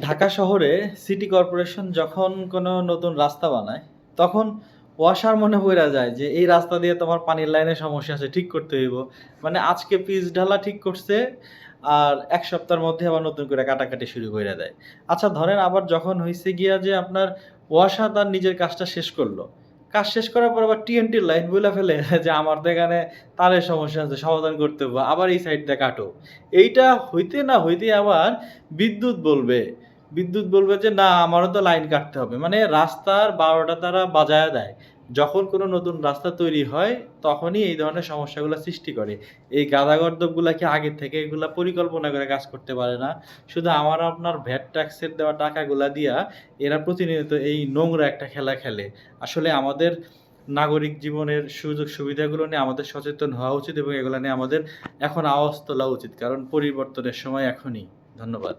ঢাকা শহরে city corporation যখন কোনো নতুন রাস্তা বানায়, তখন ওয়াসার মনে পইড়া যায় যে এই রাস্তা দিয়ে তোমার পানির লাইনের সমস্যা আছে, ঠিক করতে হইব। মানে আজকে পিচ ঢালা ঠিক করছে, আর ১ সপ্তাহের মধ্যে আবার নতুন করে কাটাকাটি শুরু কইরা দেয়। আচ্ছা ধরেন আবার যখন হইছে গিয়া যে আপনার ওয়াসা তার নিজের কাজটা শেষ করলো। কাজ শেষ করার পর আবার টিএনটির লাইন বইলা ফেলে যে আমার তো এখানে তারের সমস্যা আছে, সমাধান করতে হবে। আবার এই সাইড দিয়ে কাটো। এইটা হইতে না হইতেই আবার বিদ্যুৎ বলবে। বিদ্যুৎ বলবে যে, "না, আমারও তো লাইন কাটতে হবে।" মানে রাস্তার ১২ টা তারা বাজায়া দেয়। যখন কোনো নতুন রাস্তা তৈরি হয়, তখনই এই ধরনের সমস্যাগুলা সৃষ্টি করে। এই গাদা-গর্দভগুলা কি আগের থেকে এগুলা পরিকল্পনা করে কাজ করতে পারে না? শুধু আমার আপনার ভ্যাট ট্যাক্সের দেওয়া টাকাগুলা দিয়া এরা প্রতিনিয়ত এই নোংরা একটা খেলা খেলে। আসলে আমাদের নাগরিক জীবনের সুযোগ সুবিধাগুলো নিয়ে আমাদের সচেতন হওয়া উচিত এবং এগুলা নিয়ে আমাদের এখন আওয়াজ তোলা উচিত। কারণ পরিবর্তনের সময় এখনই। ধন্যবাদ।